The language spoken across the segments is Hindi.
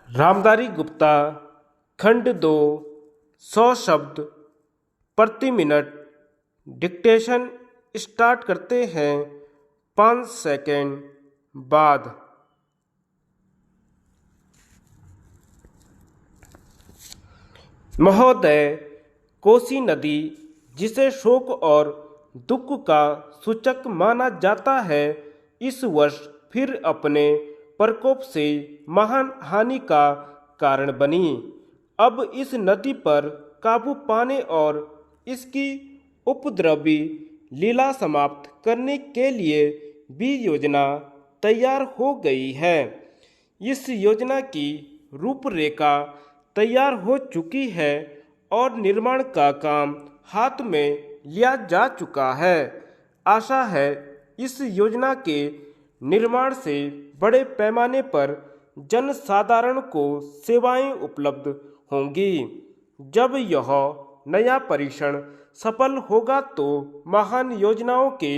रामधारी गुप्ता खंड 2 100 शब्द प्रति मिनट डिक्टेशन स्टार्ट करते हैं 5 सेकंड बाद। महोदय, कोसी नदी जिसे शोक और दुख का सूचक माना जाता है, इस वर्ष फिर अपने प्रकोप से महान हानि का कारण बनी। अब इस नदी पर काबू पाने और इसकी उपद्रवी लीला समाप्त करने के लिए भी योजना तैयार हो गई है। इस योजना की रूपरेखा तैयार हो चुकी है और निर्माण का काम हाथ में लिया जा चुका है। आशा है इस योजना के निर्माण से बड़े पैमाने पर जन साधारण को सेवाएं उपलब्ध होंगी। जब यह नया परीक्षण सफल होगा तो महान योजनाओं के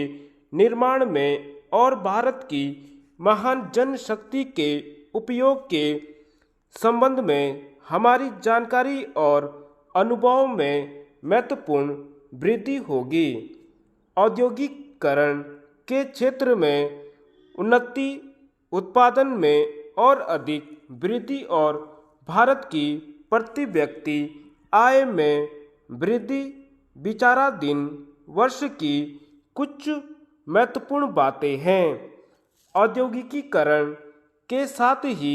निर्माण में और भारत की महान जनशक्ति के उपयोग के संबंध में हमारी जानकारी और अनुभव में महत्वपूर्ण वृद्धि होगी। औद्योगिकरण के क्षेत्र में उन्नति, उत्पादन में और अधिक वृद्धि और भारत की प्रति व्यक्ति आय में वृद्धि विचाराधीन वर्ष की कुछ महत्वपूर्ण बातें हैं। औद्योगिकीकरण के साथ ही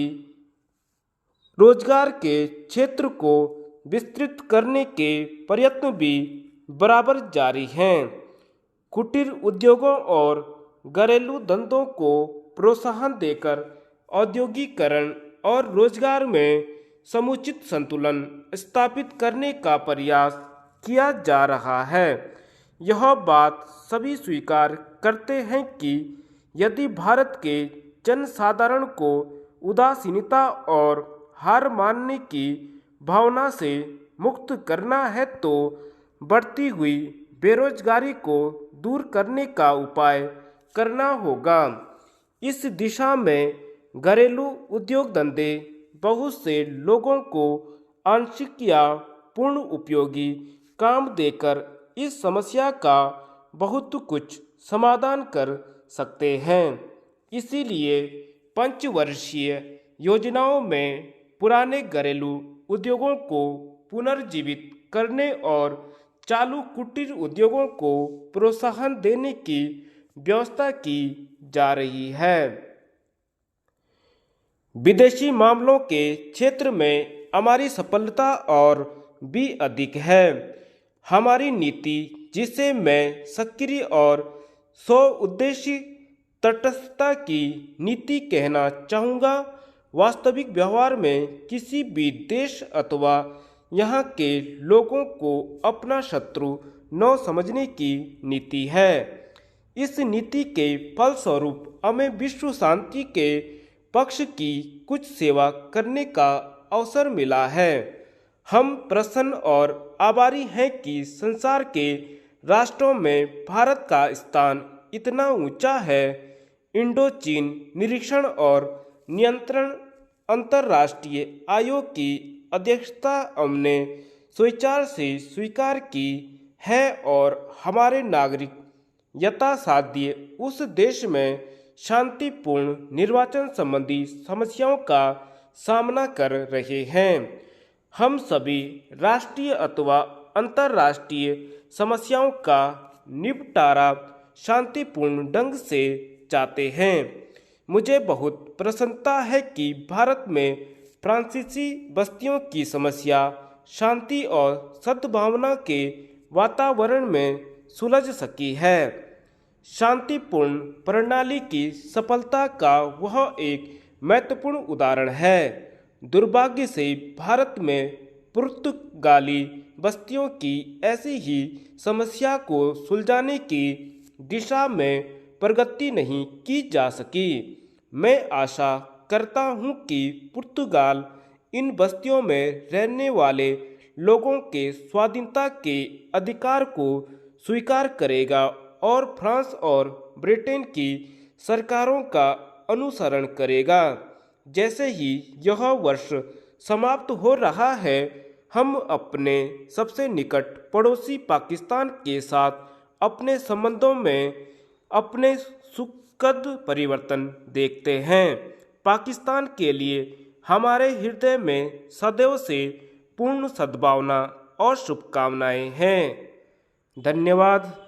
रोजगार के क्षेत्र को विस्तृत करने के प्रयत्न भी बराबर जारी हैं। कुटीर उद्योगों और घरेलू धंधों को प्रोत्साहन देकर औद्योगिकरण और रोजगार में समुचित संतुलन स्थापित करने का प्रयास किया जा रहा है। यह बात सभी स्वीकार करते हैं कि यदि भारत के जनसाधारण को उदासीनता और हार मानने की भावना से मुक्त करना है तो बढ़ती हुई बेरोजगारी को दूर करने का उपाय करना होगा। इस दिशा में घरेलू उद्योग धंधे बहुत से लोगों को आंशिक या पूर्ण उपयोगी काम देकर इस समस्या का बहुत कुछ समाधान कर सकते हैं। इसीलिए पंचवर्षीय योजनाओं में पुराने घरेलू उद्योगों को पुनर्जीवित करने और चालू कुटीर उद्योगों को प्रोत्साहन देने की व्यवस्था की जा रही है। विदेशी मामलों के क्षेत्र में हमारी सफलता और भी अधिक है। हमारी नीति, जिसे मैं सक्रिय और उद्देश्य तटस्थता की नीति कहना चाहूँगा, वास्तविक व्यवहार में किसी भी देश अथवा यहाँ के लोगों को अपना शत्रु न समझने की नीति है। इस नीति के फलस्वरूप हमें विश्व शांति के पक्ष की कुछ सेवा करने का अवसर मिला है। हम प्रसन्न और आभारी हैं कि संसार के राष्ट्रों में भारत का स्थान इतना ऊंचा है। इंडो चीन निरीक्षण और नियंत्रण अंतर्राष्ट्रीय आयोग की अध्यक्षता हमने स्वेच्छा से स्वीकार की है और हमारे नागरिक यथासाध्य उस देश में शांतिपूर्ण निर्वाचन संबंधी समस्याओं का सामना कर रहे हैं। हम सभी राष्ट्रीय अथवा अंतर्राष्ट्रीय समस्याओं का निपटारा शांतिपूर्ण ढंग से चाहते हैं। मुझे बहुत प्रसन्नता है कि भारत में फ्रांसीसी बस्तियों की समस्या शांति और सद्भावना के वातावरण में सुलझ सकी है। शांतिपूर्ण प्रणाली की सफलता का वह एक महत्वपूर्ण उदाहरण है। दुर्भाग्य से भारत में पुर्तगाली बस्तियों की ऐसी ही समस्या को सुलझाने की दिशा में प्रगति नहीं की जा सकी। मैं आशा करता हूं कि पुर्तगाल इन बस्तियों में रहने वाले लोगों के स्वाधीनता के अधिकार को स्वीकार करेगा और फ्रांस और ब्रिटेन की सरकारों का अनुसरण करेगा। जैसे ही यह वर्ष समाप्त हो रहा है, हम अपने सबसे निकट पड़ोसी पाकिस्तान के साथ अपने संबंधों में अपने सुखद परिवर्तन देखते हैं। पाकिस्तान के लिए हमारे हृदय में सदैव से पूर्ण सद्भावना और शुभकामनाएं हैं। धन्यवाद।